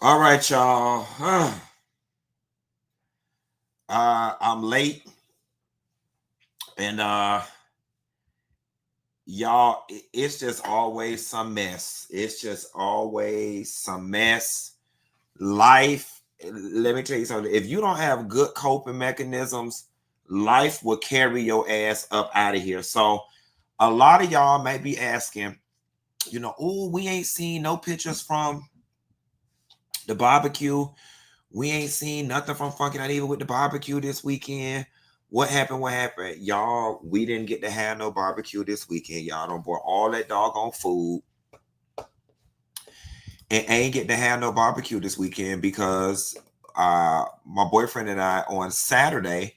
All right, y'all. I'm late, and y'all, it's just always some mess. It's just always some mess. Life. Let me tell you something. If you don't have good coping mechanisms, life will carry your ass up out of here. So, a lot of y'all may be asking, oh, we ain't seen no pictures from the barbecue. We ain't seen nothing from Funky Not Even with the barbecue this weekend. What happened? What happened? Y'all, we didn't get to have no barbecue this weekend. Y'all don't bought all that doggone food and ain't get to have no barbecue this weekend because my boyfriend and I on Saturday,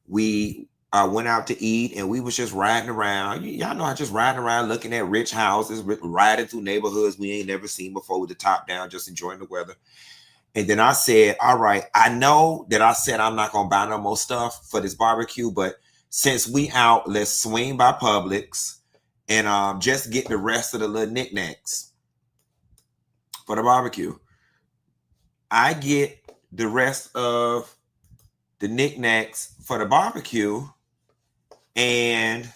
we went out to eat and we was just riding around. Y'all know I just riding around looking at rich houses, riding through neighborhoods we ain't never seen before with the top down, just enjoying the weather. And then I said, all right, I know that I said I'm not going to buy no more stuff for this barbecue, but since we out, let's swing by Publix and just get the rest of the little knickknacks for the barbecue. I get the rest of the knickknacks for the barbecue, and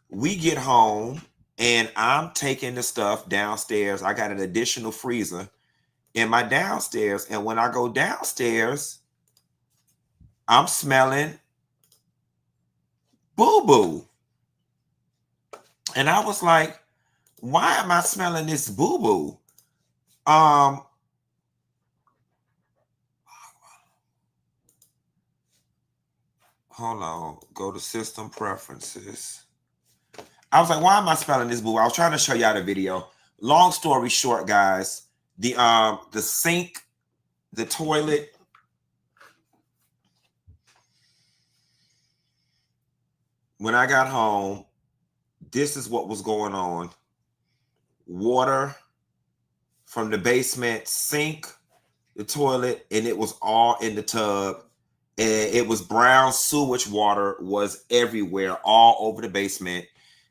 we get home, and I'm taking the stuff downstairs. I got an additional freezer in my downstairs, and when I go downstairs, I'm smelling boo-boo. And I was like, why am I smelling this boo-boo? Hold on, go to system preferences. I was like, why am I smelling this boo? I was trying to show y'all the video. Long story short, guys, the sink, the toilet, when I got home, this is what was going on. Water from the basement sink, the toilet, and it was all in the tub. And it was brown sewage water was everywhere, all over the basement.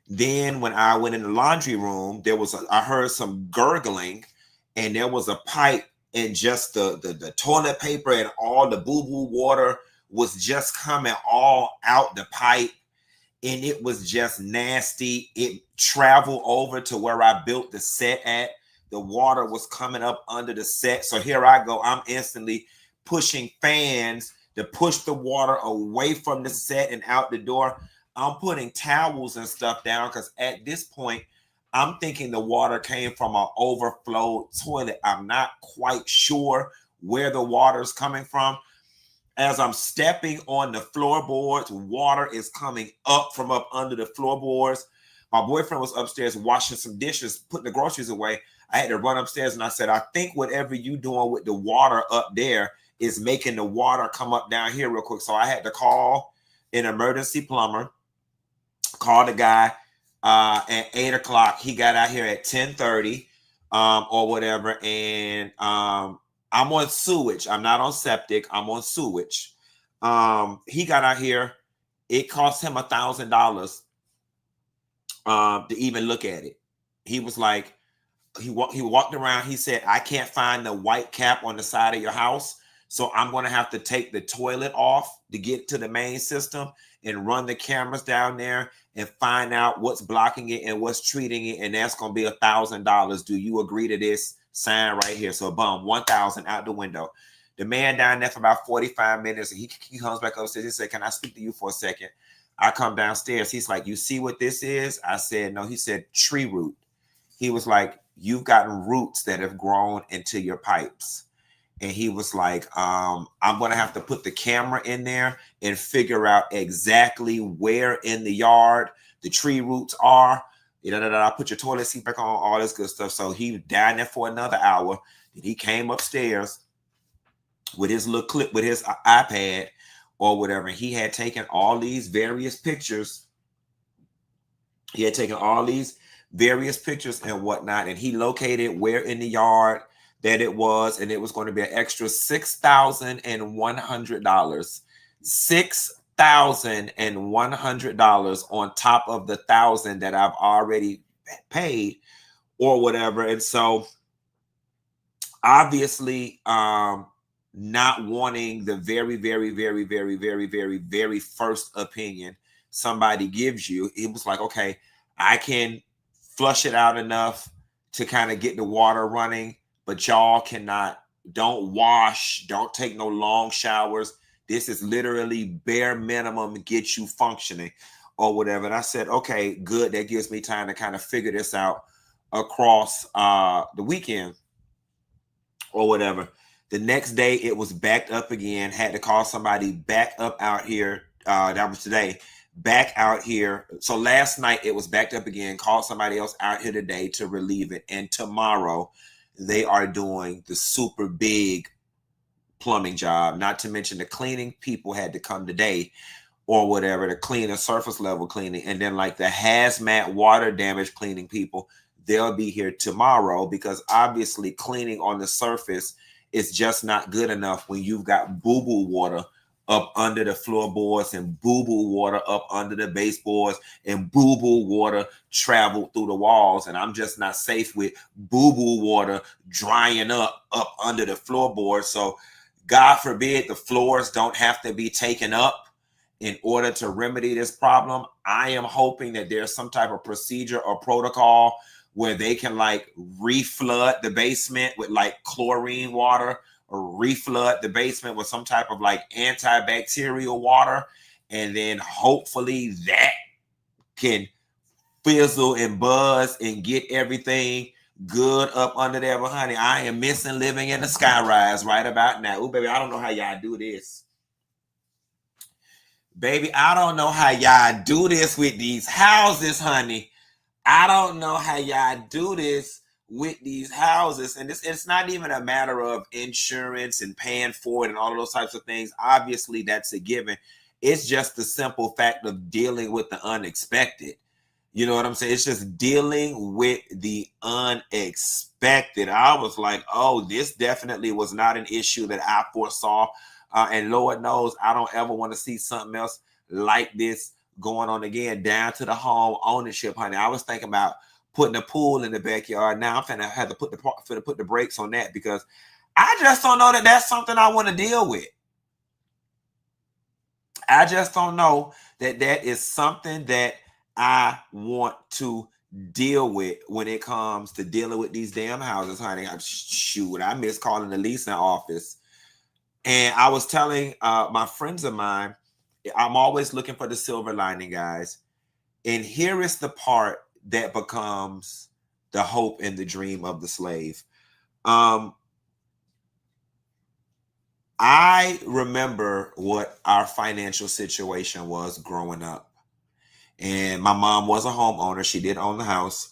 Then when I went in the laundry room, I heard some gurgling, and there was a pipe, and just the toilet paper and all the boo-boo water was just coming all out the pipe, and it was just nasty. It traveled over to where I built the set at. The water was coming up under the set. So here I go. I'm instantly pushing fans to push the water away from the set and out the door. I'm putting towels and stuff down because at this point, I'm thinking the water came from an overflowed toilet. I'm not quite sure where the water is coming from. As I'm stepping on the floorboards, water is coming up from up under the floorboards. My boyfriend was upstairs washing some dishes, putting the groceries away. I had to run upstairs and I said, I think whatever you doing with the water up there is making the water come up down here real quick. So I had to call an emergency plumber, call the guy at 8 o'clock. He got out here at 10:30 or whatever. And I'm on sewage. I'm not on septic. I'm on sewage. He got out here. It cost him $1,000 to even look at it. He was like, he walked around. He said, I can't find the white cap on the side of your house. So I'm going to have to take the toilet off to get to the main system and run the cameras down there and find out what's blocking it and what's treating it. And that's going to be $1,000. Do you agree to this? Sign right here. So boom, 1,000 out the window. The man down there for about 45 minutes. And he comes back upstairs. He said, can I speak to you for a second? I come downstairs. He's like, you see what this is? I said, no. He said, tree root. He was like, you've gotten roots that have grown into your pipes. And he was like, I'm going to have to put the camera in there and figure out exactly where in the yard the tree roots are. Put your toilet seat back on, all this good stuff. So he died there for another hour. And he came upstairs with his little clip, with his iPad or whatever. He had taken all these various pictures. He had taken all these various pictures and whatnot. And he located where in the yard that it was, and it was going to be an extra $6,100. $6,100 on top of the $1,000 that I've already paid or whatever. And so Obviously, not wanting the very, very, very, very, very, very, very first opinion somebody gives you. It was like, okay, I can flush it out enough to kind of get the water running, but y'all cannot, don't wash, don't take no long showers. This is literally bare minimum get you functioning or whatever. And I said, okay, good. That gives me time to kind of figure this out across the weekend or whatever. The next day it was backed up again. Had to call somebody back up out here. That was today. Back out here. So last night it was backed up again. Called somebody else out here today to relieve it. And tomorrow they are doing the super big plumbing job. Not to mention the cleaning people had to come today or whatever to clean the surface level cleaning. And then like the hazmat water damage cleaning people, they'll be here tomorrow, because obviously cleaning on the surface is just not good enough when you've got boo-boo water up under the floorboards and boo-boo water up under the baseboards and boo-boo water traveled through the walls. And I'm just not safe with boo-boo water drying up under the floorboards. So God forbid the floors don't have to be taken up in order to remedy this problem. I am hoping that there's some type of procedure or protocol where they can like reflood the basement with like chlorine water, or reflood the basement with some type of like antibacterial water. And then hopefully that can fizzle and buzz and get everything good up under there. But honey, I am missing living in the skyrise right about now. Oh, baby, I don't know how y'all do this. Baby, I don't know how y'all do this with these houses, honey. I don't know how y'all do this with these houses. And it's not even a matter of insurance and paying for it and all of those types of things. Obviously, that's a given. It's just the simple fact of dealing with the unexpected. You know what I'm saying? It's just dealing with the unexpected. I was like, oh, this definitely was not an issue that I foresaw. And Lord knows I don't ever want to see something else like this going on again, down to the home ownership, honey. I was thinking about putting a pool in the backyard. Now I'm finna have to put the brakes on that, because I just don't know that that's something I want to deal with. I just don't know that that is something that I want to deal with when it comes to dealing with these damn houses, honey. I miss calling the leasing office. And I was telling my friends of mine, I'm always looking for the silver lining, guys. And here is the part that becomes the hope and the dream of the slave. I remember what our financial situation was growing up. And my mom was a homeowner. She did own the house.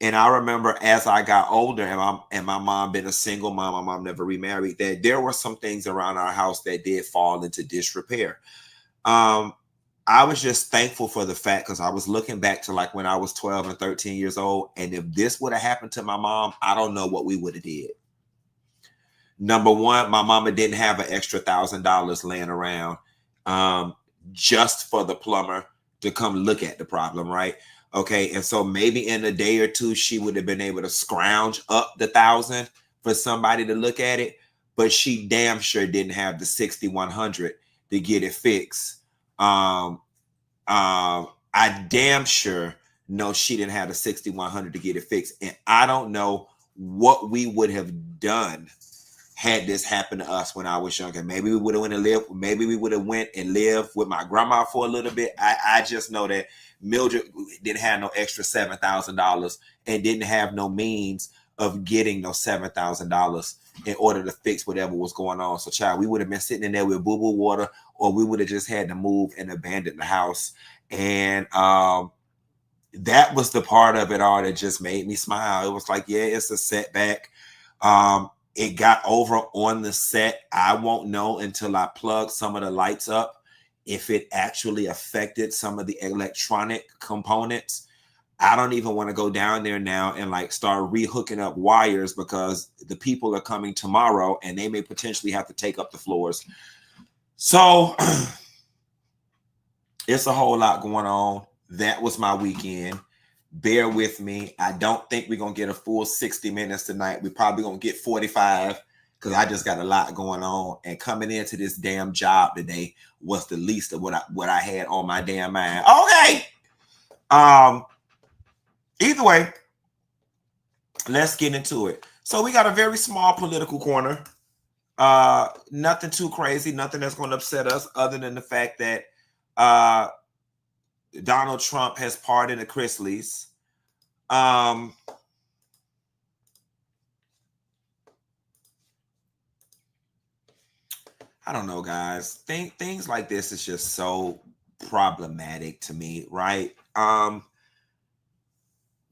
And I remember as I got older, and my mom been a single mom, my mom never remarried, that there were some things around our house that did fall into disrepair. I was just thankful for the fact, because I was looking back to like when I was 12 and 13 years old. And if this would have happened to my mom, I don't know what we would have did. Number one, my mama didn't have an extra $1,000 laying around just for the plumber to come look at the problem, right? Okay, and so maybe in a day or two, she would have been able to scrounge up the $1,000 for somebody to look at it, but she damn sure didn't have the $6,100 to get it fixed. I damn sure know she didn't have the $6,100 to get it fixed, and I don't know what we would have done had this happened to us when I was younger. Maybe we would have went and lived. Maybe we would have went and lived with my grandma for a little bit. I just know that Mildred didn't have no extra $7,000 and didn't have no means of getting no $7,000 in order to fix whatever was going on. So, child, we would have been sitting in there with boo-boo water, or we would have just had to move and abandon the house. And that was the part of it all that just made me smile. It was like, yeah, it's a setback. It got over on the set. I won't know until I plug some of the lights up if it actually affected some of the electronic components. I don't even want to go down there now and like start rehooking up wires, because the people are coming tomorrow and they may potentially have to take up the floors. So it's a whole lot going on. That was my weekend. Bear with me. I don't think we're going to get a full 60 minutes tonight. We're probably going to get 45 because I just got a lot going on. And coming into this damn job today was the least of what I had on my damn mind. Okay. Either way, let's get into it. So we got a very small political corner. Nothing too crazy, nothing that's going to upset us other than the fact that Donald Trump has pardoned the Chrisleys. I don't know, guys. Things like this is just so problematic to me, right?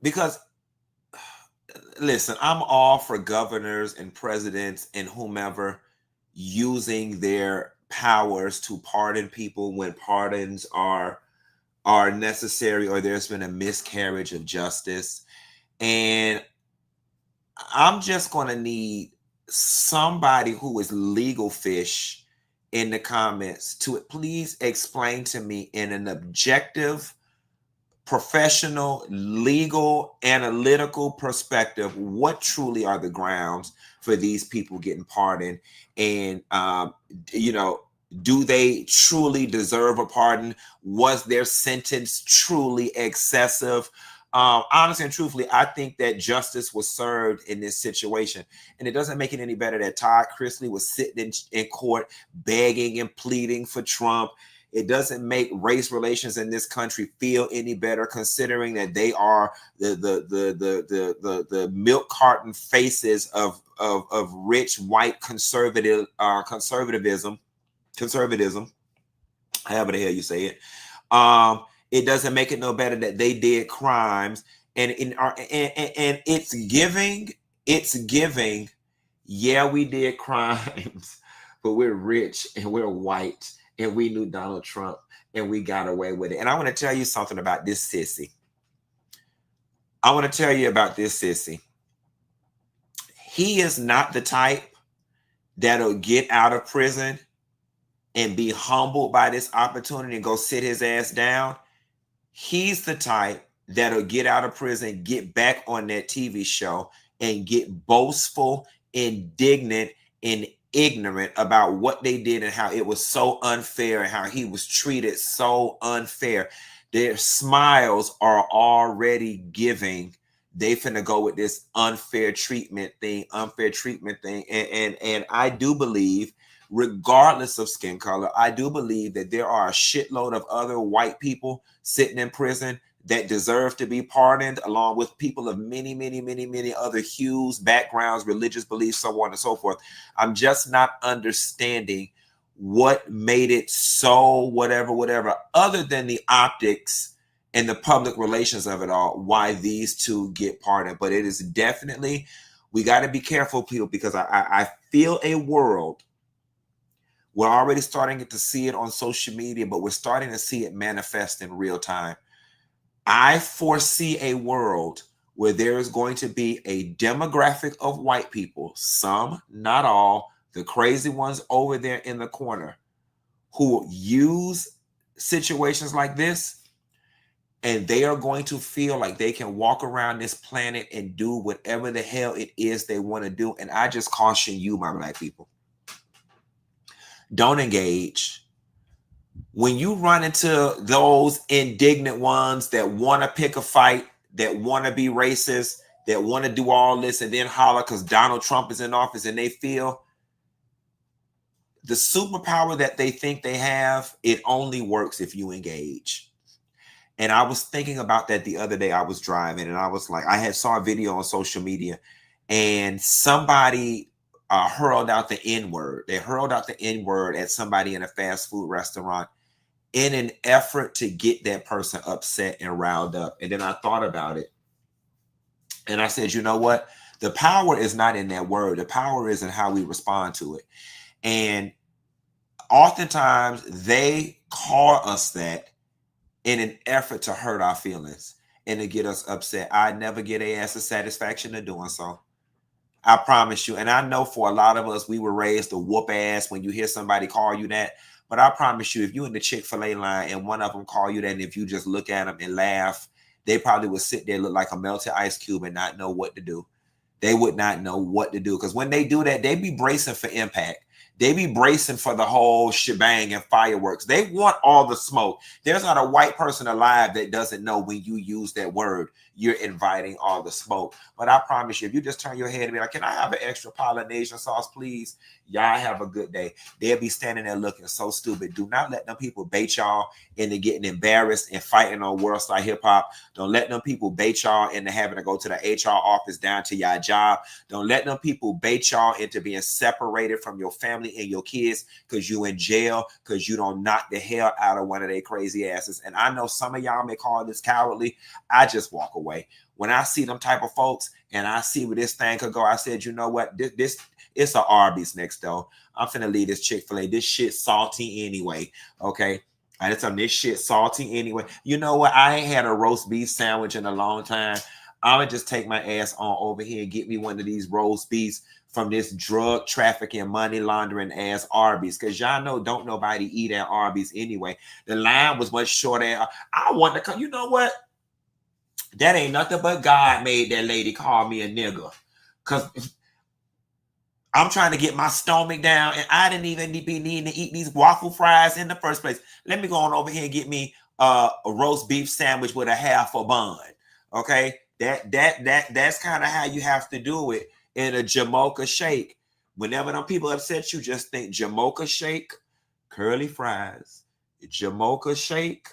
Because listen, I'm all for governors and presidents and whomever using their powers to pardon people when pardons are necessary or there's been a miscarriage of justice. And I'm just going to need somebody who is legal fish in the comments to please explain to me in an objective, professional, legal, analytical perspective what truly are the grounds for these people getting pardoned. And, do they truly deserve a pardon? Was their sentence truly excessive? Honestly and truthfully, I think that justice was served in this situation. And it doesn't make it any better that Todd Chrisley was sitting in court begging and pleading for Trump. It doesn't make race relations in this country feel any better, considering that they are the milk carton faces of rich white conservatism, however the hell you say it. It doesn't make it no better that they did crimes, and it's giving. Yeah, we did crimes, but we're rich and we're white. And we knew Donald Trump and we got away with it. And I want to tell you something about this sissy. He is not the type that'll get out of prison and be humbled by this opportunity and go sit his ass down. He's the type that'll get out of prison, get back on that TV show and get boastful, indignant, and ignorant about what they did and how it was so unfair and how he was treated so unfair. Their smiles are already giving. They finna go with this unfair treatment thing. And I do believe, regardless of skin color, I do believe that there are a shitload of other white people sitting in prison that deserve to be pardoned, along with people of many, many, many, many other hues, backgrounds, religious beliefs, so on and so forth. I'm just not understanding what made it so whatever, other than the optics and the public relations of it all, why these two get pardoned. But it is definitely, we got to be careful, people, because I feel a world. We're already starting to see it on social media, but we're starting to see it manifest in real time. I foresee a world where there is going to be a demographic of white people, some, not all, the crazy ones over there in the corner, who use situations like this, and they are going to feel like they can walk around this planet and do whatever the hell it is they want to do. And I just caution you, my black people, don't engage. When you run into those indignant ones that want to pick a fight, that want to be racist, that want to do all this and then holler because Donald Trump is in office, and they feel the superpower that they think they have, it only works if you engage. And I was thinking about that the other day. I was driving and I was like, saw a video on social media, and somebody hurled out the N-word. They hurled out the N-word at somebody in a fast food restaurant in an effort to get that person upset and riled up. And then I thought about it. And I said, you know what? The power is not in that word. The power is in how we respond to it. And oftentimes they call us that in an effort to hurt our feelings and to get us upset. I never get a satisfaction of doing so. I promise you. And I know for a lot of us, we were raised to whoop ass when you hear somebody call you that. But I promise you, if you're in the Chick-fil-A line and one of them call you that, and if you just look at them and laugh, they probably would sit there, look like a melted ice cube and not know what to do. They would not know what to do, because when they do that, they be bracing for impact. They be bracing for the whole shebang and fireworks. They want all the smoke. There's not a white person alive that doesn't know when you use that word, you're inviting all the smoke. But I promise you, if you just turn your head and be like, can I have an extra Polynesian sauce, please? Y'all have a good day. They'll be standing there looking so stupid. Do not let them people bait y'all into getting embarrassed and fighting on World Star Hip Hop. Don't let them people bait y'all into having to go to the HR office down to your job. Don't let them people bait y'all into being separated from your family and your kids because you in jail because you don't knock the hell out of one of their crazy asses. And I know some of y'all may call this cowardly. I just walk away. When I see them type of folks and I see where this thing could go, I said, you know what? This it's a Arby's next door. I'm finna leave this Chick-fil-A. This shit salty anyway. Okay. I just tell them this shit salty anyway. You know what? I ain't had a roast beef sandwich in a long time. I'm gonna just take my ass on over here and get me one of these roast beefs from this drug trafficking, money laundering ass Arby's. Because y'all know, don't nobody eat at Arby's anyway. The line was much shorter. I want to come. You know what? That ain't nothing but God made that lady call me a nigga. Because I'm trying to get my stomach down, and I didn't even be needing to eat these waffle fries in the first place. Let me go on over here and get me a roast beef sandwich with a half a bun. Okay, that's kind of how you have to do it in a Jamocha shake. Whenever them people upset you, just think Jamocha shake, curly fries. Jamocha shake,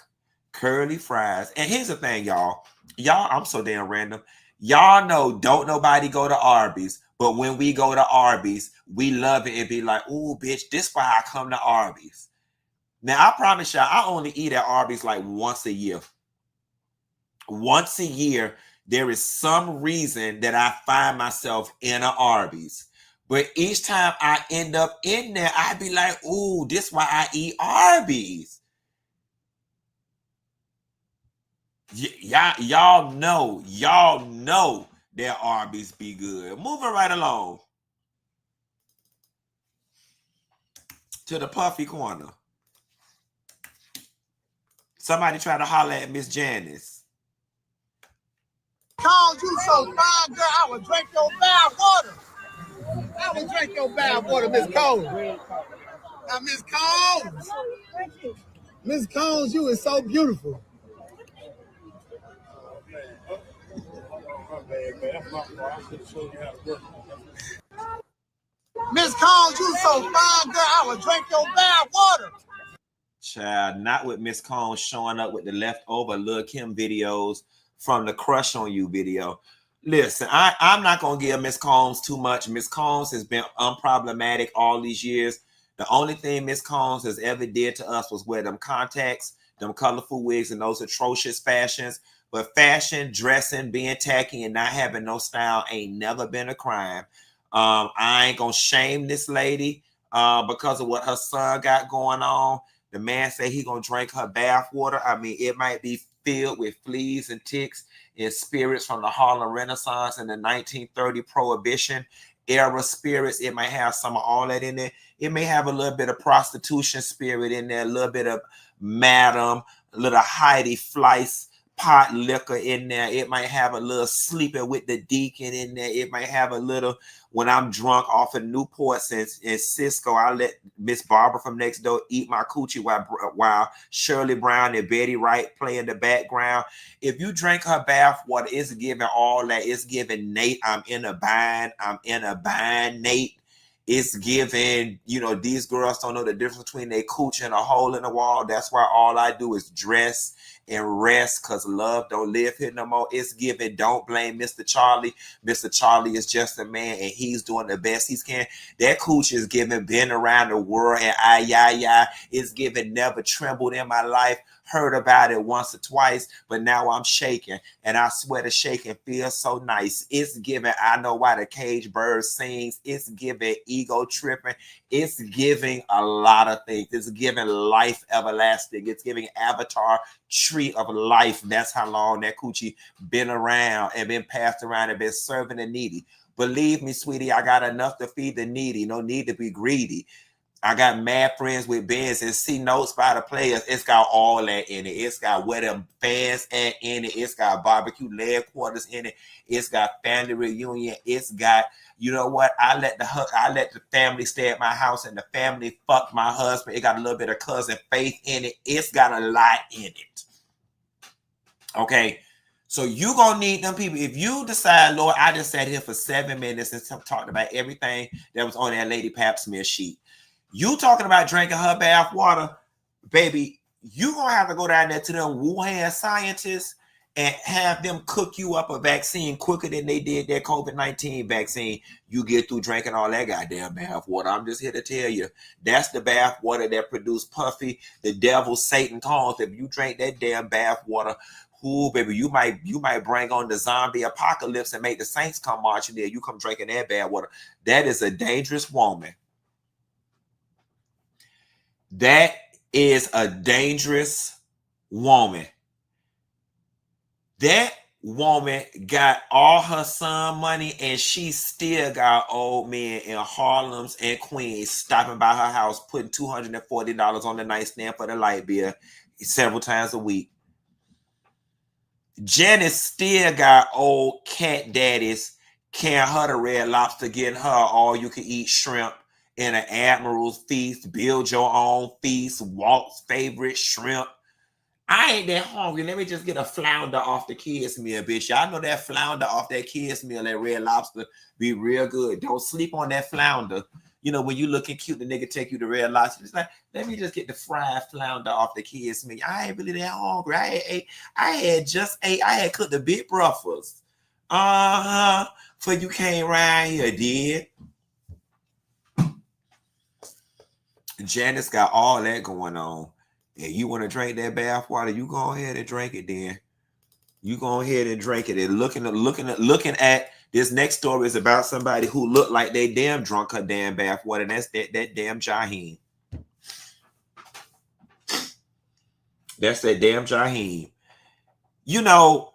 curly fries. And here's the thing, y'all. I'm so damn random. Y'all know don't nobody go to Arby's, but when we go to Arby's, we love it and be like, ooh, bitch, this why I come to Arby's. Now, I promise y'all, I only eat at Arby's like once a year. Once a year, there is some reason that I find myself in an Arby's. But each time I end up in there, I be like, ooh, this why I eat Arby's. Y'all know that Arby's be good. Moving right along to the Puffy corner. Somebody try to holler at Miss Janice. Combs, you so fine, girl. I would drink your bad water. I would drink your bad water, Miss Combs. Miss Combs. Miss Combs, you is so beautiful. Miss Combs, you so fine, girl. I would drink your bad water. Child, not with Miss Combs showing up with the leftover Lil' Kim videos from the Crush on You video. Listen, I'm not going to give Miss Combs too much. Miss Combs has been unproblematic all these years. The only thing Miss Combs has ever did to us was wear them contacts, them colorful wigs, and those atrocious fashions. But fashion, dressing, being tacky, and not having no style ain't never been a crime. I ain't going to shame this lady because of what her son got going on. The man said he gonna drink her bath water. I mean, it might be filled with fleas and ticks and spirits from the Harlem Renaissance and the 1930 Prohibition era spirits. It might have some of all that in there. It may have a little bit of prostitution spirit in there, a little bit of madam, a little Heidi Fleiss pot liquor in there. It might have a little sleeping with the deacon in there. It might have a little, when I'm drunk off of Newports and Cisco, I let Miss Barbara from next door eat my coochie while Shirley Brown and Betty Wright play in the background. If you drink her bath water, it's giving all that. It's giving Nate, I'm in a bind. Nate. It's giving, these girls don't know the difference between a coochie and a hole in the wall. That's why all I do is dress and rest, because love don't live here no more. It's giving, don't blame Mr. Charlie. Mr. Charlie is just a man, and he's doing the best he can. That coochie is giving, been around the world, and it's giving, never trembled in my life. Heard about it once or twice, but now I'm shaking, and I swear the shaking feels so nice. It's giving, I know why the cage bird sings. It's giving ego tripping. It's giving a lot of things. It's giving life everlasting. It's giving Avatar tree of life. That's how long that coochie been around and been passed around and been serving the needy. Believe me, sweetie, I got enough to feed the needy. No need to be greedy. I got mad friends with bands and see notes by the players. It's got all that in it. It's got where them fans at in it. It's got barbecue leg quarters in it. It's got family reunion. It's got, you know what? I let the family stay at my house and the family fuck my husband. It got a little bit of cousin Faith in it. It's got a lot in it. Okay. So you gonna need them people. If you decide, Lord, I just sat here for 7 minutes and talked about everything that was on that Lady Pap Smear sheet. You talking about drinking her bath water, baby, you gonna have to go down there to them Wuhan scientists and have them cook you up a vaccine quicker than they did their COVID-19 vaccine. You get through drinking all that goddamn bath water. I'm just here to tell you, that's the bath water that produced Puffy, the devil, Satan Combs. If you drink that damn bath water, ooh, baby, you might bring on the zombie apocalypse and make the saints come marching there. You come drinking that bath water. That is a dangerous woman. That is a dangerous woman. That woman got all her son money and she still got old men in Harlem's and Queens stopping by her house, putting $240 on the nightstand for the light bill several times a week. Janice still got old cat daddies carrying her to Red Lobster, getting her all you can eat shrimp in an Admiral's feast, build your own feast, Walt's favorite shrimp. I ain't that hungry. Let me just get a flounder off the kids' meal, bitch. Y'all know that flounder off that kids' meal at Red Lobster be real good. Don't sleep on that flounder. You know, when you looking cute, the nigga take you to Red Lobster. It's like, let me just get the fried flounder off the kids' meal. I ain't really that hungry. I had cooked the big breakfast. For you came around here, did. Janice got all that going on. And you want to drink that bath water, you go ahead and drink it then. You go ahead and drink it. And looking at this next story is about somebody who looked like they damn drunk her damn bath water, and that's that damn Jaheim. That's that damn Jaheim. You know,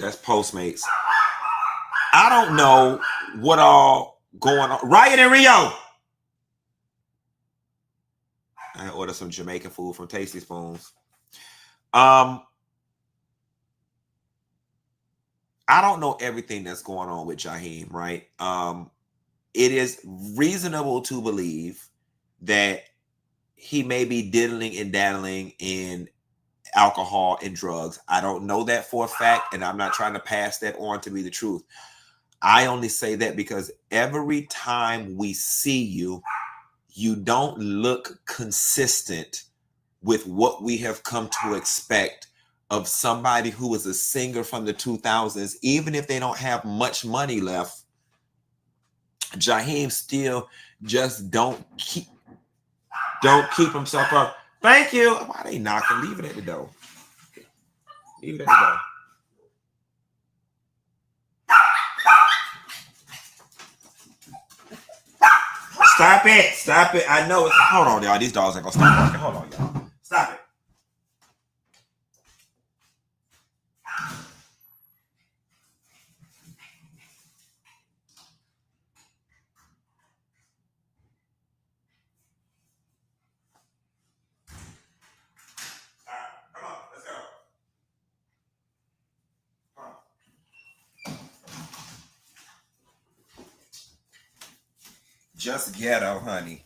that's Postmates. I don't know what all going on. Riot in Rio. I ordered some Jamaican food from Tasty Spoons. I don't know everything that's going on with Jaheim, right? It is reasonable to believe that he may be diddling and daddling in alcohol and drugs. I don't know that for a fact, and I'm not trying to pass that on to be the truth. I only say that because every time we see you, you don't look consistent with what we have come to expect of somebody who is a singer from the 2000s. Even if they don't have much money left, Jaheim still just don't keep himself up. Thank you. Why they knocking? Leave it at the door. Leave it at the door. Stop it. Stop it. I know it's... Hold on, y'all. These dogs ain't gonna stop barking. Hold on, y'all. Stop it. Come on. Let's go. Come on. Just ghetto, honey.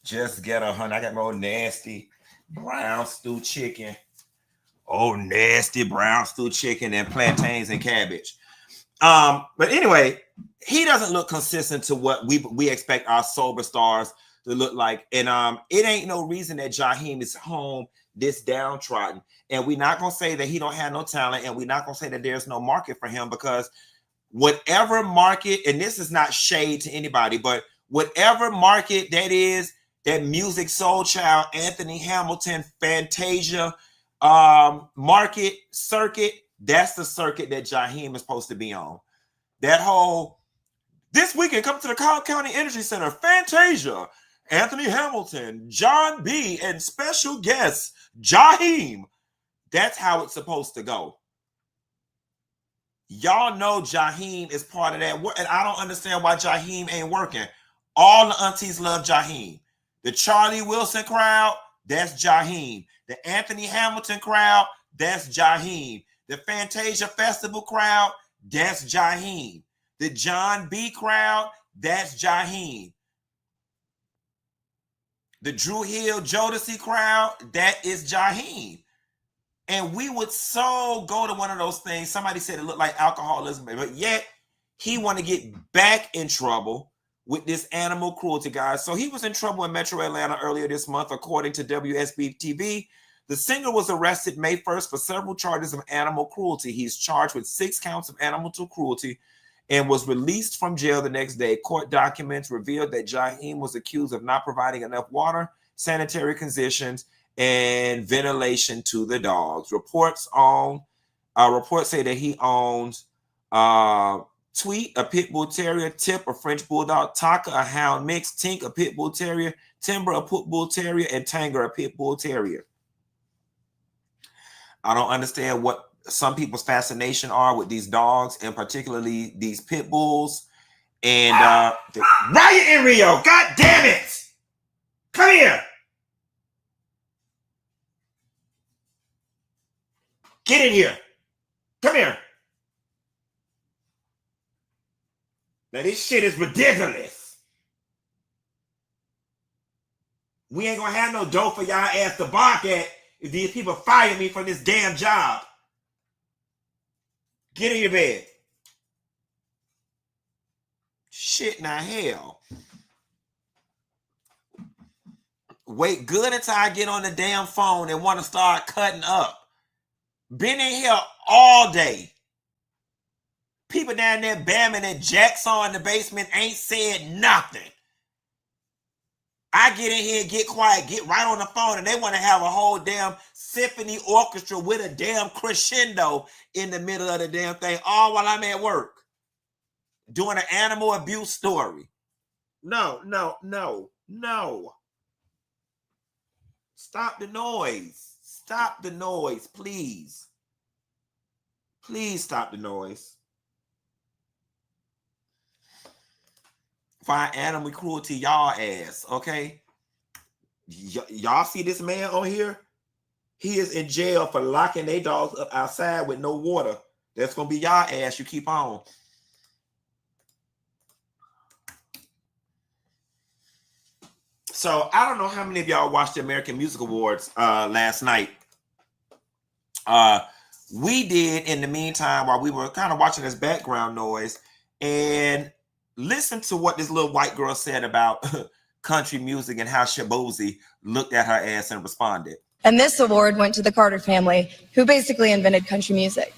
Just ghetto, honey. I got my old nasty brown stew chicken. Oh, nasty brown stew chicken and plantains and cabbage. But anyway, he doesn't look consistent to what we expect our sober stars to look like. And it ain't no reason that Jaheim is home this downtrodden. And we're not gonna say that he don't have no talent, and we're not gonna say that there's no market for him, because whatever market, and this is not shade to anybody, but whatever market that is, that music soul child, Anthony Hamilton, Fantasia, market circuit, that's the circuit that Jaheim is supposed to be on. That whole, this weekend, come to the Cobb County Energy Center, Fantasia, Anthony Hamilton, John B., and special guest, Jaheim. That's how it's supposed to go. Y'all know Jaheim is part of that. And I don't understand why Jaheim ain't working. All the aunties love Jaheim. The Charlie Wilson crowd, that's Jaheim. The Anthony Hamilton crowd, that's Jaheim. The Fantasia Festival crowd, that's Jaheim. The John B crowd, that's Jaheim. The Drew Hill Jodeci crowd, that is Jaheim. And we would so go to one of those things. Somebody said it looked like alcoholism, but yet he want to get back in trouble with this animal cruelty, guys. So he was in trouble in Metro Atlanta earlier this month, according to WSB TV. The singer was arrested May 1st for several charges of animal cruelty. He's charged with 6 counts of animal cruelty and was released from jail the next day. Court documents revealed that Jaheim was accused of not providing enough water, sanitary conditions, and ventilation to the dogs. Reports say that he owns Tweet, a pit bull terrier; Tip, a French bulldog; Taka, a hound mix; Tink, a pit bull terrier; Timber, a pit bull terrier; and Tanger, a pit bull terrier. I don't understand what some people's fascination are with these dogs, and particularly these pit bulls. And riot in Rio! God damn it! Come here! Get in here! Come here! Now this shit is ridiculous. We ain't gonna have no dough for y'all ass to bark at if these people fire me from this damn job. Get in your bed. Shit, now hell. Wait good until I get on the damn phone and want to start cutting up. Been in here all day. People down there bamming and Jackson in the basement ain't said nothing. I get in here and get quiet, get right on the phone, and they want to have a whole damn symphony orchestra with a damn crescendo in the middle of the damn thing, all while I'm at work doing an animal abuse story. No. Stop the noise. Stop the noise, please. Please stop the noise. Find animal cruelty y'all ass, okay? Y'all see this man on here? He is in jail for locking their dogs up outside with no water. That's gonna be y'all ass. You keep on. So I don't know how many of y'all watched the American Music Awards last night. We did in the meantime while we were kind of watching this background noise, and listen to what this little white girl said about country music and how Shaboozey looked at her ass and responded. And this award went to the Carter family, who basically invented country music.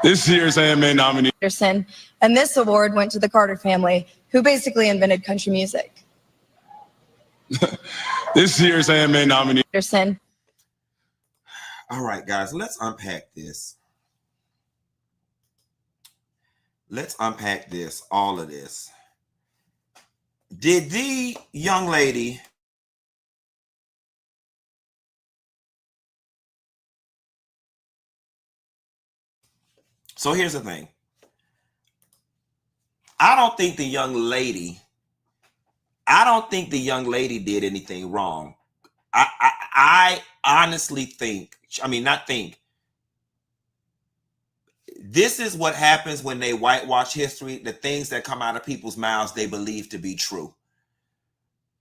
This year's AMA nominee. And this award went to the Carter family, who basically invented country music. This year's AMA nominee. All right, guys, let's unpack this. Let's unpack this, all of this. Did the young lady So here's the thing. I don't think the young lady did anything wrong. I honestly think, this is what happens when they whitewash history. The things that come out of people's mouths, they believe to be true.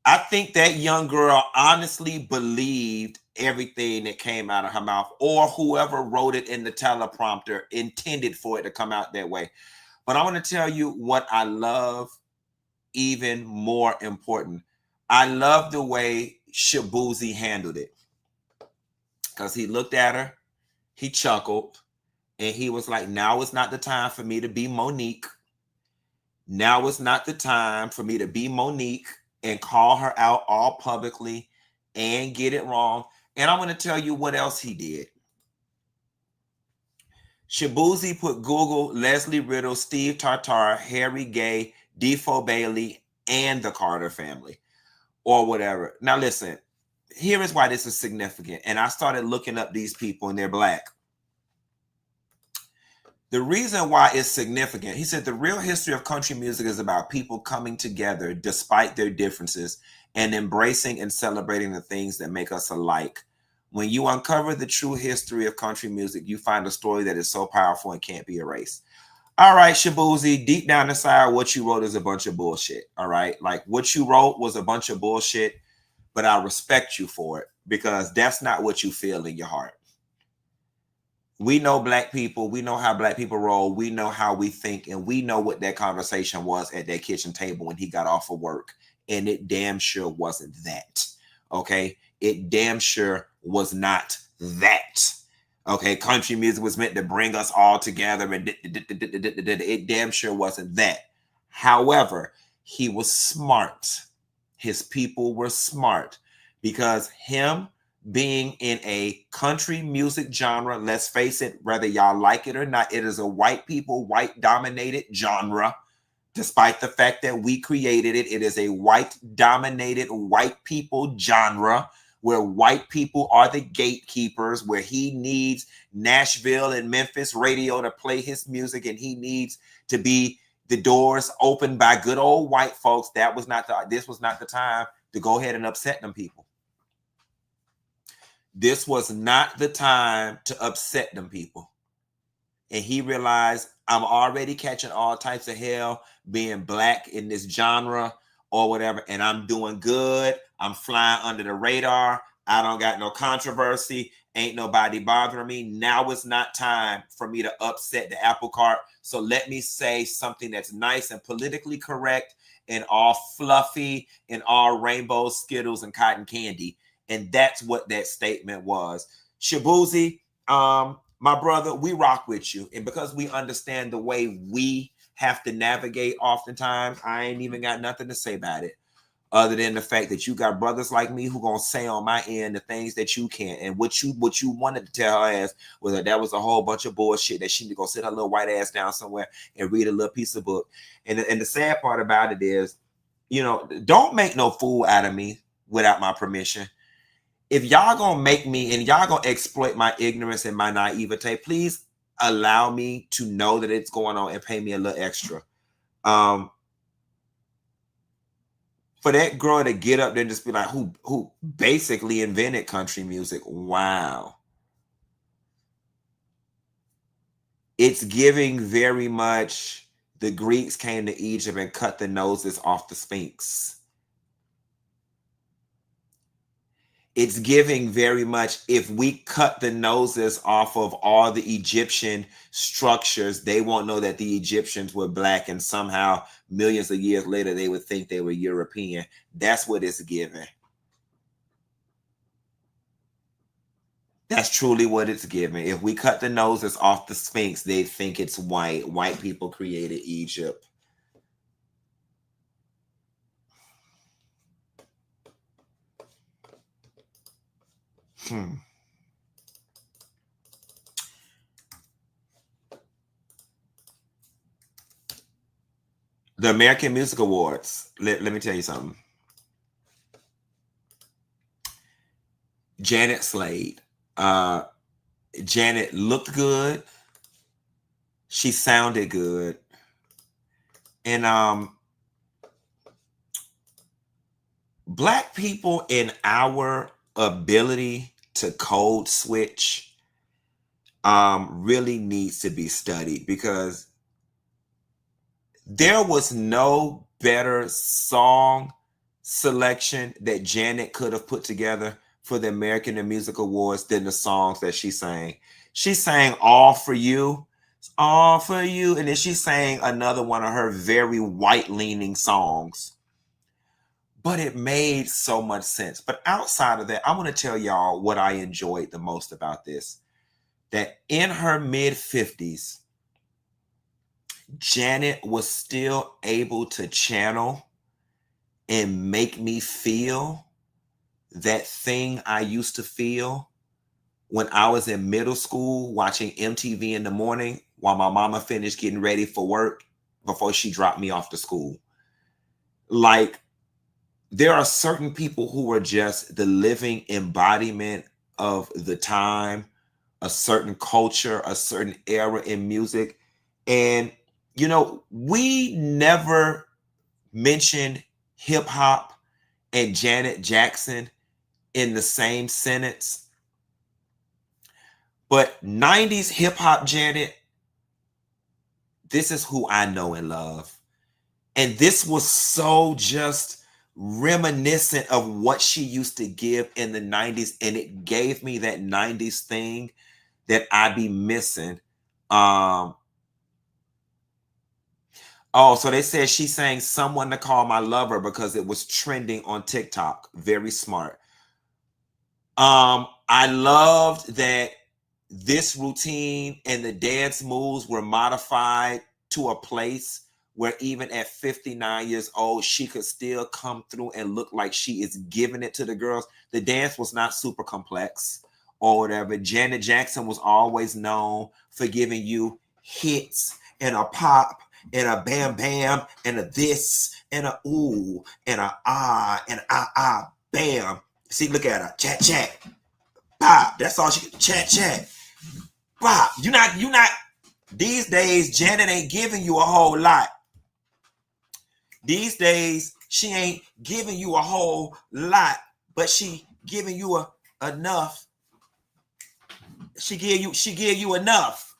I think that young girl honestly believed everything that came out of her mouth, or whoever wrote it in the teleprompter intended for it to come out that way. But I want to tell you what I love even more important. I love the way Shaboozey handled it. Because he looked at her, he chuckled, and he was like, now is not the time for me to be Monique. Now is not the time for me to be Monique and call her out all publicly and get it wrong. And I'm going to tell you what else he did. Shaboozey put Google, Leslie Riddle, Steve Tartar, Harry Gay, Defo Bailey, and the Carter family, or whatever. Now listen, here is why this is significant. And I started looking up these people, and they're black. The reason why it's significant, he said, the real history of country music is about people coming together despite their differences and embracing and celebrating the things that make us alike. When you uncover the true history of country music, you find a story that is so powerful and can't be erased. All right, Shaboozey, deep down inside, what you wrote is a bunch of bullshit. All right. Like what you wrote was a bunch of bullshit, but I respect you for it because that's not what you feel in your heart. We know black people. We know how black people roll. We know how we think. And we know what that conversation was at that kitchen table when he got off of work. And it damn sure wasn't that. Okay. It damn sure was not that. Okay, country music was meant to bring us all together, and it damn sure wasn't that. However, he was smart. His people were smart because him being in a country music genre, let's face it, whether y'all like it or not, it is a white people, white dominated genre. Despite the fact that we created it, it is a white dominated white people genre, where white people are the gatekeepers, where he needs Nashville and Memphis radio to play his music, and he needs to be the doors opened by good old white folks. This was not the time to go ahead and upset them people. This was not the time to upset them people. And he realized, I'm already catching all types of hell being black in this genre or whatever, and I'm doing good. I'm flying under the radar. I don't got no controversy. Ain't nobody bothering me. Now it's not time for me to upset the apple cart. So let me say something that's nice and politically correct and all fluffy and all rainbows, Skittles, and cotton candy. And that's what that statement was. Shaboozey, my brother, we rock with you. And because we understand the way we have to navigate oftentimes, I ain't even got nothing to say about it. Other than the fact that you got brothers like me who gonna say on my end the things that you can't. And what you wanted to tell her ass was that was a whole bunch of bullshit, that she need to go sit her little white ass down somewhere and read a little piece of book. And the sad part about it is, you know, don't make no fool out of me without my permission. If y'all gonna make me and y'all gonna exploit my ignorance and my naivete, please allow me to know that it's going on and pay me a little extra. For that girl to get up there and just be like, who basically invented country music. Wow. It's giving very much the Greeks came to Egypt and cut the noses off the Sphinx. It's giving very much, if we cut the noses off of all the Egyptian structures, they won't know that the Egyptians were black, and somehow millions of years later, they would think they were European. That's what it's giving. That's truly what it's giving. If we cut the noses off the Sphinx, they think it's white. White people created Egypt. The American Music Awards. Let me tell you something. Janet slayed. Janet looked good. She sounded good. And black people in our ability to code switch really needs to be studied, because there was no better song selection that Janet could have put together for the American Music Awards than the songs that she sang. She sang All For You, All For You, and then she sang another one of her very white-leaning songs. But it made so much sense. But outside of that, I want to tell y'all what I enjoyed the most about this. That in her mid-50s, Janet was still able to channel and make me feel that thing I used to feel when I was in middle school watching MTV in the morning while my mama finished getting ready for work before she dropped me off to school. Like, there are certain people who are just the living embodiment of the time, a certain culture, a certain era in music And, you know, we never mentioned hip hop and Janet Jackson in the same sentence. But 90s hip hop Janet, this is who I know and love. And this was so just reminiscent of what she used to give in the 90s. And it gave me that 90s thing that I be missing. Oh, so they said she sang Someone to Call My Lover because it was trending on TikTok. Very smart. I loved that this routine and the dance moves were modified to a place where even at 59 years old, she could still come through and look like she is giving it to the girls. The dance was not super complex or whatever. Janet Jackson was always known for giving you hits and a pop and a bam bam and a this and a ooh and a ah and ah bam. See, look at her. Chat chat. Pop. That's all she can. Chat chat. Pop. You not these days, Janet ain't giving you a whole lot. These days, she ain't giving you a whole lot, but she giving you enough. She give you enough.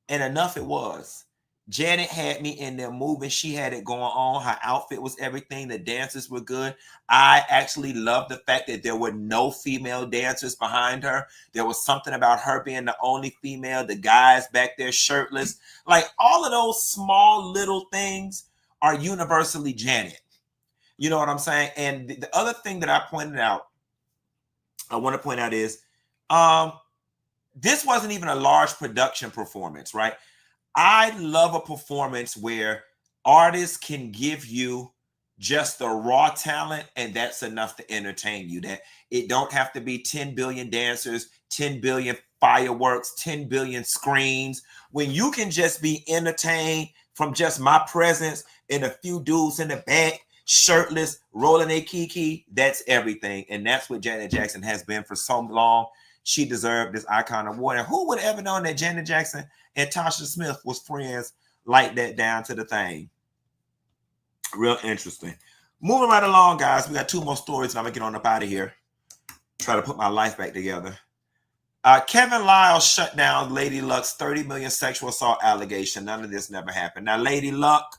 And enough it was. Janet had me in there moving. She had it going on. Her outfit was everything. The dancers were good. I actually loved the fact that there were no female dancers behind her. There was something about her being the only female. The guys back there shirtless. Like all of those small little things are universally Janet. You know what I'm saying? And the other thing that I want to point out is this wasn't even a large production performance, right? I love a performance where artists can give you just the raw talent and that's enough to entertain you. That it don't have to be 10 billion dancers, 10 billion fireworks, 10 billion screens. When you can just be entertained from just my presence and a few dudes in the back, shirtless, rolling a kiki, that's everything. And that's what Janet Jackson has been for so long. She deserved this icon award. And who would have ever known that Janet Jackson and Tasha Smith was friends like that down to the thing? Real interesting. Moving right along, guys. We got two more stories and I'm going to get on up out of here. Try to put my life back together. Kevin Lyle shut down Lady Luck's 30 million sexual assault allegation. None of this never happened. Now, Lady Luck,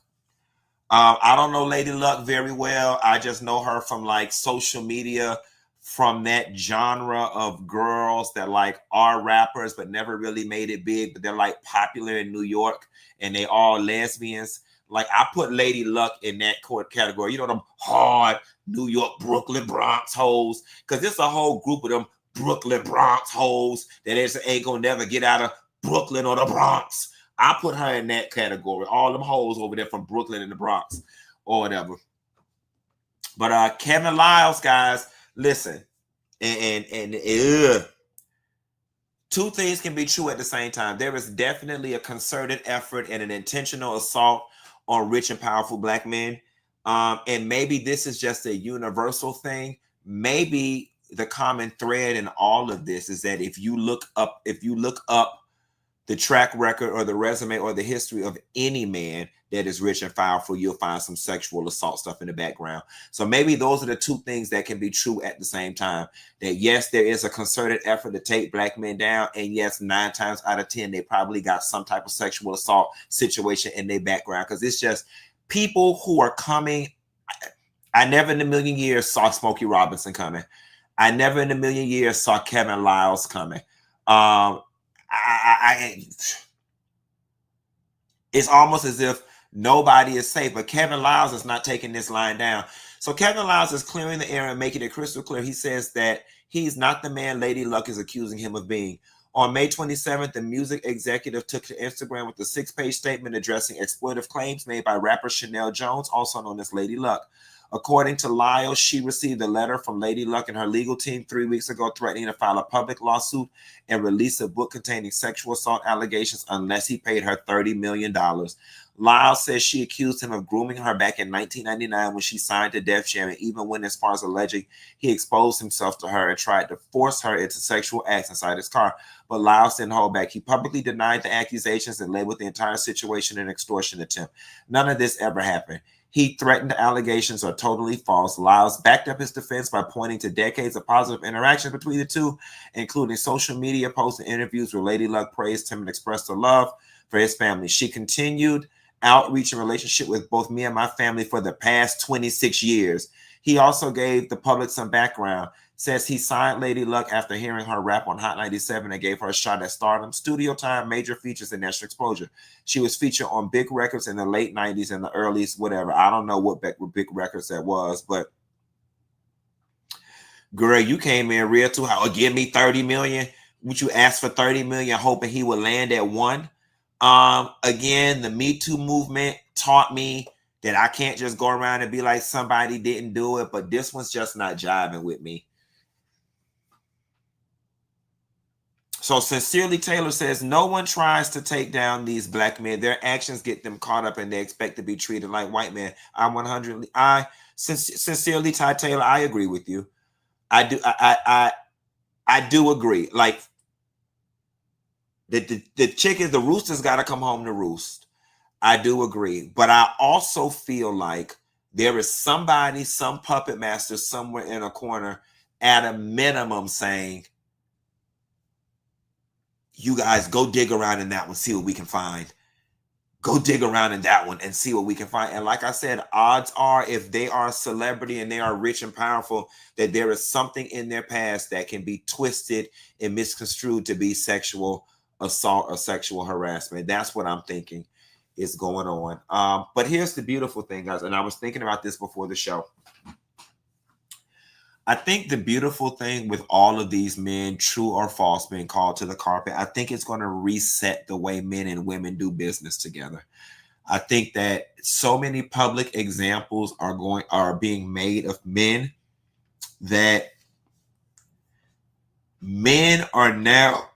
I don't know Lady Luck very well. I just know her from like social media, from that genre of girls that like are rappers but never really made it big, but they're like popular in New York and they all lesbians. Like I put Lady Luck in that category. You know, them hard New York, Brooklyn, Bronx hoes, because it's a whole group of them Brooklyn, Bronx hoes that ain't gonna never get out of Brooklyn or the Bronx. I put her in that category. All them hoes over there from Brooklyn and the Bronx or whatever. But Kevin Lyles, guys, listen, and two things can be true at the same time. There is definitely a concerted effort and an intentional assault on rich and powerful Black men. And maybe this is just a universal thing. Maybe the common thread in all of this is that if you look up the track record or the resume or the history of any man that is rich and powerful, you'll find some sexual assault stuff in the background. So maybe those are the two things that can be true at the same time. That yes, there is a concerted effort to take Black men down. And yes, 9 times out of 10, they probably got some type of sexual assault situation in their background. Because it's just people who are coming. I never in a million years saw Smokey Robinson coming. I never in a million years saw Kevin Lyles coming. It's almost as if nobody is safe, but Kevin Lyles is not taking this line down. So Kevin Lyles is clearing the air and making it crystal clear. He says that he's not the man Lady Luck is accusing him of being. On May 27th, the music executive took to Instagram with a 6-page statement addressing exploitive claims made by rapper Chanel Jones, also known as Lady Luck. According to Lyle, she received a letter from Lady Luck and her legal team 3 weeks ago threatening to file a public lawsuit and release a book containing sexual assault allegations unless he paid her $30 million. Lyle says she accused him of grooming her back in 1999 when she signed to Def Jam, and even went as far as alleging he exposed himself to her and tried to force her into sexual acts inside his car. But Lyle didn't hold back. He publicly denied the accusations and labeled the entire situation an extortion attempt. None of this ever happened. He threatened the allegations are totally false. Lyles backed up his defense by pointing to decades of positive interaction between the two, including social media posts and interviews where Lady Luck praised him and expressed her love for his family. She continued outreach and relationship with both me and my family for the past 26 years. He also gave the public some background. Says he signed Lady Luck after hearing her rap on Hot 97 and gave her a shot at stardom, studio time, major features, and national exposure. She was featured on big records in the late 90s and the early whatever. I don't know what big records that was, but girl, you came in real too high. Oh, give me 30 million. Would you ask for 30 million hoping he would land at one? Again, the Me Too movement taught me that I can't just go around and be like somebody didn't do it, but this one's just not jiving with me. So Sincerely Taylor says, no one tries to take down these black men. Their actions get them caught up and they expect to be treated like white men. Sincerely Ty Taylor, I agree with you. I do agree. Like the chickens, the roosters got to come home to roost. I do agree. But I also feel like there is somebody, some puppet master somewhere in a corner at a minimum saying, you guys go dig around in that one, see what we can find. Go dig around in that one and see what we can find. And like I said, odds are if they are a celebrity and they are rich and powerful, that there is something in their past that can be twisted and misconstrued to be sexual assault or sexual harassment. That's what I'm thinking is going on. But here's the beautiful thing, guys. And I was thinking about this before the show. I think the beautiful thing with all of these men, true or false, being called to the carpet, I think it's going to reset the way men and women do business together. I think that so many public examples are being made of men that men are now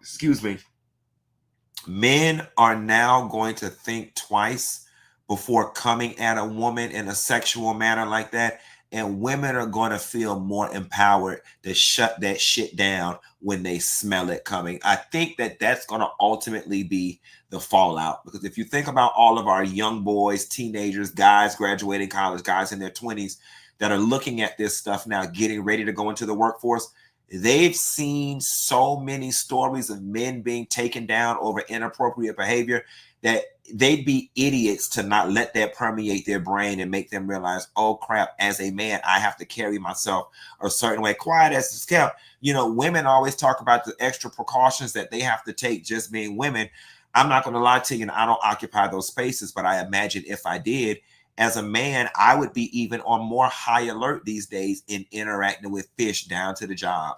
going to think twice before coming at a woman in a sexual manner like that. And women are going to feel more empowered to shut that shit down when they smell it coming. I think that that's going to ultimately be the fallout. Because if you think about all of our young boys, teenagers, guys graduating college, guys in their 20s that are looking at this stuff now, getting ready to go into the workforce, they've seen so many stories of men being taken down over inappropriate behavior that they'd be idiots to not let that permeate their brain and make them realize, oh crap, as a man, I have to carry myself a certain way. Quiet as it's kept. You know, women always talk about the extra precautions that they have to take just being women. I'm not going to lie to you, and I don't occupy those spaces, but I imagine if I did, as a man, I would be even on more high alert these days in interacting with fish down to the job.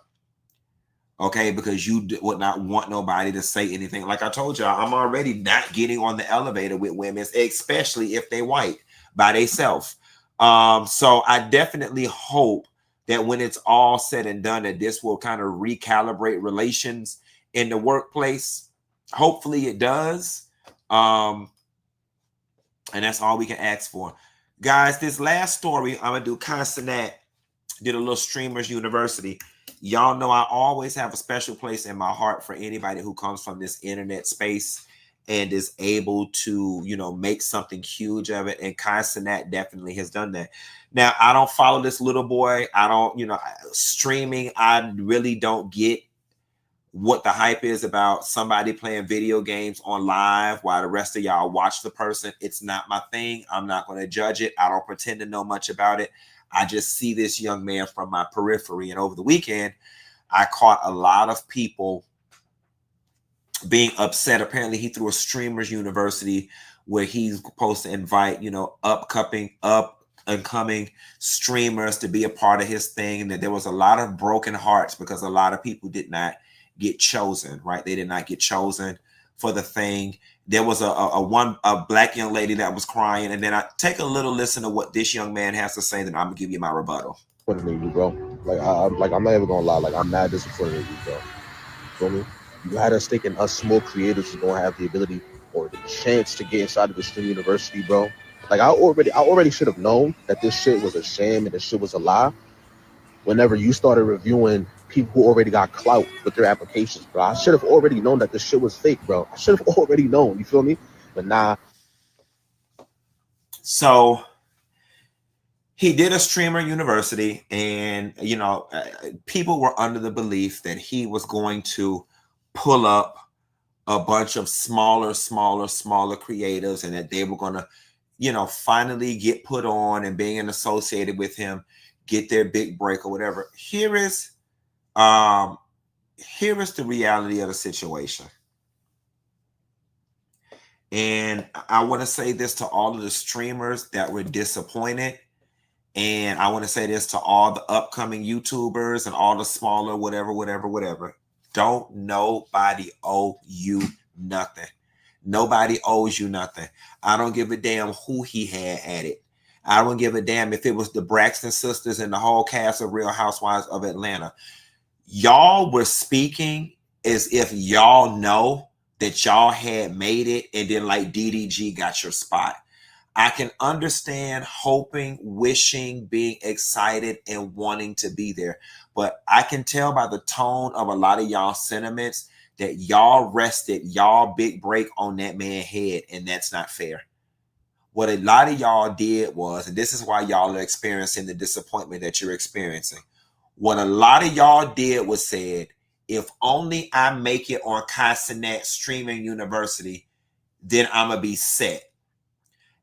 Okay, because you would not want nobody to say anything. Like I told y'all, I'm already not getting on the elevator with women, especially if they white by themselves. So I definitely hope that when it's all said and done, that this will kind of recalibrate relations in the workplace. Hopefully it does. And that's all we can ask for. Guys, this last story, I'm going to do senat, did a little Streamers University. Y'all know I always have a special place in my heart for anybody who comes from this internet space and is able to, you know, make something huge of it. And senat definitely has done that. Now, I don't follow this little boy. I don't, you know, streaming. I really don't get what the hype is about somebody playing video games on live while the rest of y'all watch the person. It's not my thing. I'm not going to judge it. I don't pretend to know much about it. I just see this young man from my periphery. And over the weekend, I caught a lot of people being upset. Apparently, he threw a Streamers University where he's supposed to invite, you know, up and coming streamers to be a part of his thing. And that there was a lot of broken hearts because a lot of people did not get chosen, right? They did not get chosen for the thing. There was a black young lady that was crying, and then I take a little listen to what this young man has to say. Then I'm gonna give you my rebuttal. Disappointed in you, bro. Like I'm not even gonna lie. Like I'm mad disappointed in you, bro. Feel me? You had us thinking us small creators is gonna have the ability or the chance to get inside of the STEM university, bro. Like I already should have known that this shit was a sham and this shit was a lie. Whenever you started reviewing people who already got clout with their applications, bro, I should have already known that this shit was fake, bro. I should have already known. You feel me? But nah. So he did a streamer university, and you know, people were under the belief that he was going to pull up a bunch of smaller creators, and that they were going to, you know, finally get put on and being associated with him, get their big break or whatever. Here is the reality of the situation. And I want to say this to all of the streamers that were disappointed. And I want to say this to all the upcoming YouTubers and all the smaller, whatever. Don't nobody owe you nothing. Nobody owes you nothing. I don't give a damn who he had at it. I don't give a damn if it was the Braxton sisters and the whole cast of Real Housewives of Atlanta. Y'all were speaking as if y'all know that y'all had made it, and then like DDG got your spot. I can understand hoping, wishing, being excited, and wanting to be there. But I can tell by the tone of a lot of y'all sentiments that y'all rested y'all big break on that man's head, and that's not fair. What a lot of y'all did was, and this is why y'all are experiencing the disappointment that you're experiencing. What a lot of y'all did was said, if only I make it on senat streaming university, then I'm going to be set.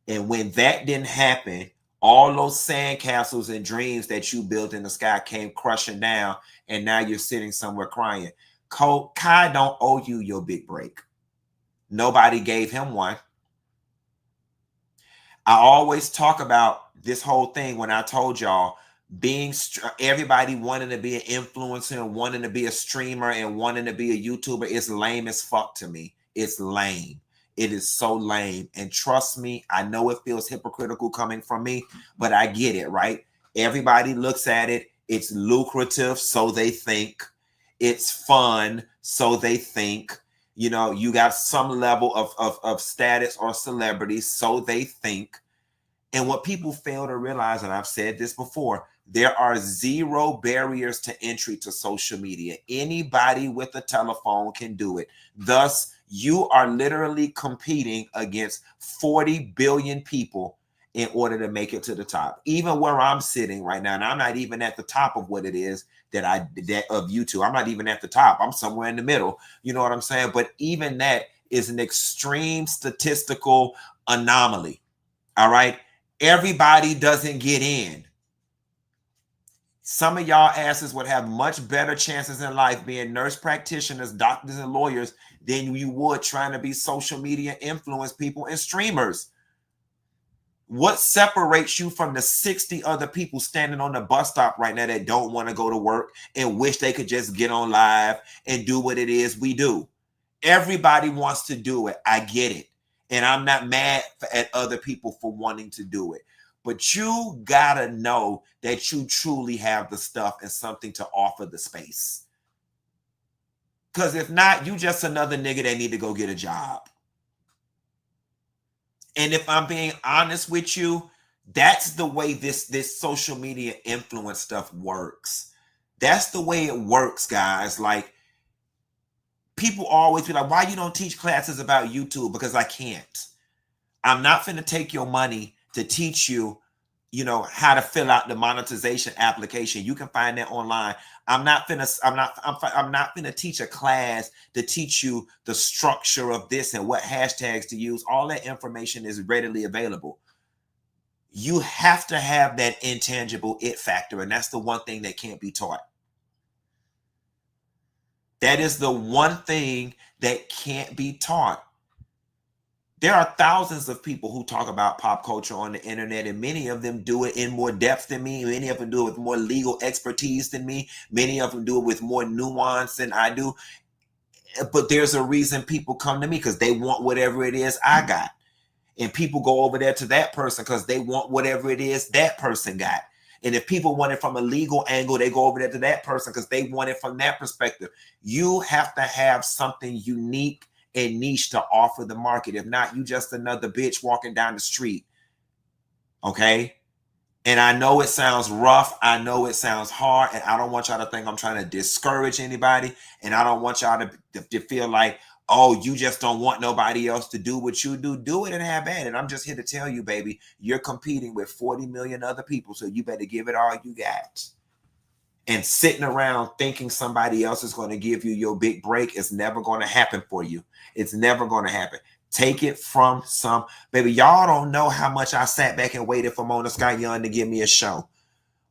And when that didn't happen, all those sandcastles and dreams that you built in the sky came crushing down, and now you're sitting somewhere crying. Kai don't owe you your big break. Nobody gave him one. I always talk about this whole thing when I told y'all everybody wanting to be an influencer and wanting to be a streamer and wanting to be a YouTuber is lame as fuck to me. It's lame. It is so lame. And trust me, I know it feels hypocritical coming from me, but I get it, right? Everybody looks at it. It's lucrative, so they think. It's fun, so they think. You know, you got some level of status or celebrity, so they think. And what people fail to realize, and I've said this before, there are zero barriers to entry to social media. Anybody with a telephone can do it. Thus, you are literally competing against 40 billion people in order to make it to the top. Even where I'm sitting right now, and I'm not even at the top of what it is that of YouTube. I'm not even at the top. I'm somewhere in the middle. You know what I'm saying? But even that is an extreme statistical anomaly. All right. Everybody doesn't get in. Some of y'all asses would have much better chances in life being nurse practitioners, doctors, and lawyers than you would trying to be social media influence people and streamers. What separates you from the 60 other people standing on the bus stop right now that don't want to go to work and wish they could just get on live and do what it is we do? Everybody wants to do it. I get it. And I'm not mad at other people for wanting to do it. But you gotta know that you truly have the stuff and something to offer the space. Because if not, you just another nigga that need to go get a job. And if I'm being honest with you, that's the way this social media influence stuff works. That's the way it works, guys. Like, people always be like, why you don't teach classes about YouTube? Because I can't. I'm not finna take your money to teach you, you know, how to fill out the monetization application. You can find that online. I'm not finna teach a class to teach you the structure of this and what hashtags to use. All that information is readily available. You have to have that intangible it factor, and that's the one thing that can't be taught. That is the one thing that can't be taught. There are thousands of people who talk about pop culture on the internet, and many of them do it in more depth than me. Many of them do it with more legal expertise than me. Many of them do it with more nuance than I do. But there's a reason people come to me, because they want whatever it is I got. And people go over there to that person because they want whatever it is that person got. And if people want it from a legal angle, they go over there to that person because they want it from that perspective. You have to have something unique and niche to offer the market. If not, you just another bitch walking down the street. Okay? And I know it sounds rough. I know it sounds hard. And I don't want y'all to think I'm trying to discourage anybody. And I don't want y'all to feel like, oh, you just don't want nobody else to do what you do. Do it and have at it. I'm just here to tell you, baby, you're competing with 40 million other people. So you better give it all you got. And sitting around thinking somebody else is going to give you your big break is never going to happen for you. It's never going to happen. Take it from some, baby. Y'all don't know how much I sat back and waited for Mona Scott Young to give me a show.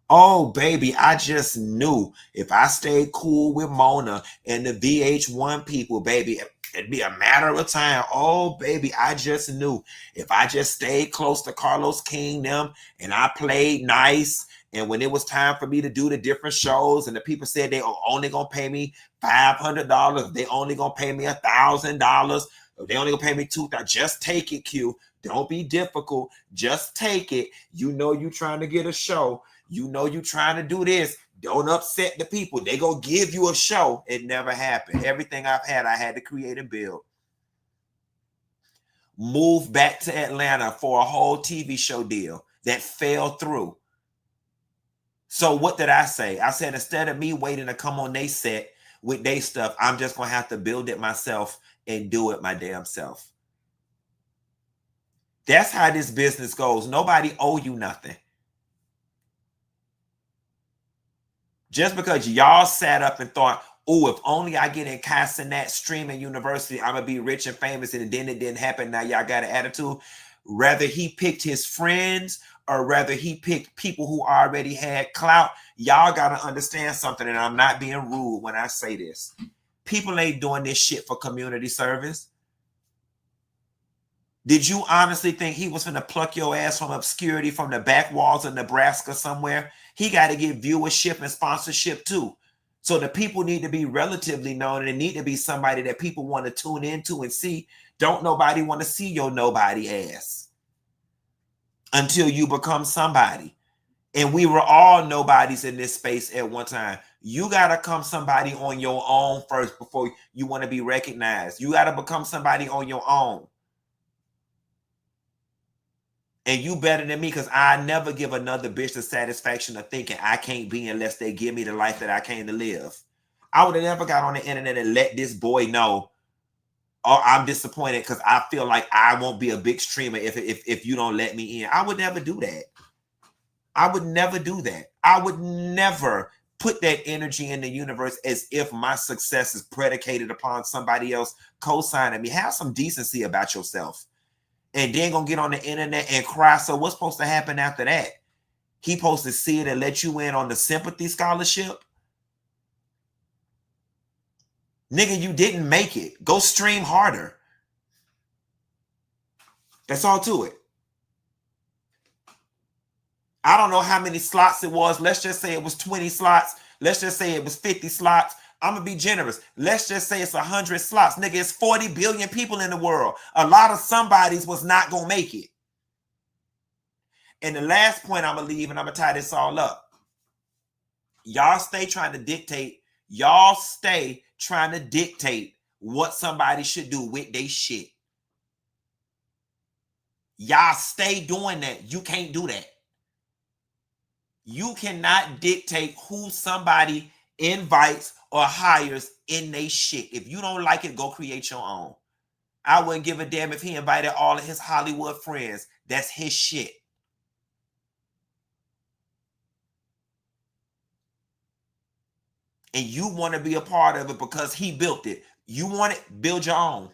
Oh, baby, I just knew if I stayed cool with Mona and the VH1 people, baby, it'd be a matter of time. Oh, baby, I just knew if I just stayed close to Carlos King, them, and I played nice, and when it was time for me to do the different shows, and the people said they are only going to pay me $500, they only going to pay me $1,000, they only going to pay me $2,000, just take it, Q. Don't be difficult. Just take it. You know you trying to get a show. You know you trying to do this. Don't upset the people. They go give you a show. It never happened. Everything I've had, I had to create and build. Moved back to Atlanta for a whole TV show deal that fell through. So what did I say? I said, instead of me waiting to come on they set with they stuff, I'm just going to have to build it myself and do it my damn self. That's how this business goes. Nobody owe you nothing. Just because y'all sat up and thought, oh, if only I get in senat streaming university, I'm going to be rich and famous, and then it didn't happen. Now y'all got an attitude. Rather he picked his friends or rather he picked people who already had clout. Y'all got to understand something, and I'm not being rude when I say this. People ain't doing this shit for community service. Did you honestly think he was going to pluck your ass from obscurity from the back walls of Nebraska somewhere? He got to get viewership and sponsorship too. So the people need to be relatively known, and it need to be somebody that people want to tune into and see. Don't nobody want to see your nobody ass until you become somebody. And we were all nobodies in this space at one time. You got to become somebody on your own first before you want to be recognized. You got to become somebody on your own. And you better than me, because I never give another bitch the satisfaction of thinking I can't be unless they give me the life that I came to live. I would have never got on the internet and let this boy know, oh, I'm disappointed because I feel like I won't be a big streamer if you don't let me in. I would never do that. I would never do that. I would never put that energy in the universe as if my success is predicated upon somebody else co-signing me. Have some decency about yourself. And then gonna get on the internet and cry. So what's supposed to happen after that? He supposed to see it and let you in on the sympathy scholarship? Nigga, you didn't make it. Go stream harder. That's all to it. I don't know how many slots it was. Let's just say it was 20 slots. Let's just say it was 50 slots. I'm going to be generous. Let's just say it's 100 slots. Nigga, it's 40 billion people in the world. A lot of somebody's was not going to make it. And the last point I'm going to leave, and I'm going to tie this all up. Y'all stay trying to dictate. Y'all stay trying to dictate what somebody should do with their shit. Y'all stay doing that. You can't do that. You cannot dictate who somebody invites or hires in they shit. If you don't like it, go create your own. I wouldn't give a damn if he invited all of his Hollywood friends. That's his shit. And you want to be a part of it because he built it. You want it, build your own.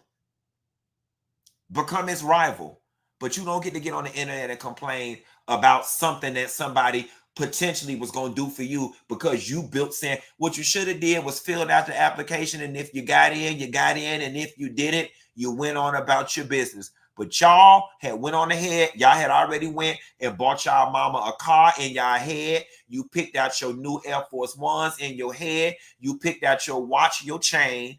Become his rival. But you don't get to get on the internet and complain about something that somebody potentially was going to do for you because you built saying what you should have did was filled out the application, and if you got in, you got in, and if you didn't, you went on about your business. But y'all had went on ahead. Y'all had already went and bought y'all mama a car in y'all head. You picked out your new Air Force Ones in your head. You picked out your watch, your chain,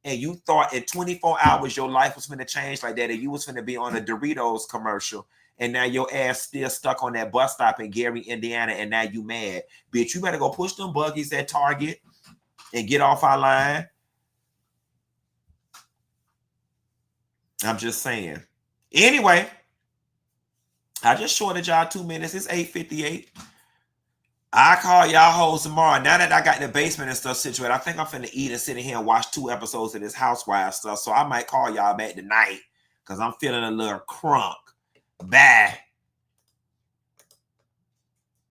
and you thought in 24 hours your life was going to change like that, and you was going to be on a Doritos commercial, and now your ass still stuck on that bus stop in Gary, Indiana, and now you mad. Bitch, you better go push them buggies at Target and get off our line. I'm just saying. Anyway, I just shorted y'all 2 minutes. It's 8:58. I call y'all hoes tomorrow. Now that I got the basement and stuff situated, I think I'm finna eat and sit in here and watch 2 episodes of this Housewives stuff. So I might call y'all back tonight because I'm feeling a little crunk. Bye.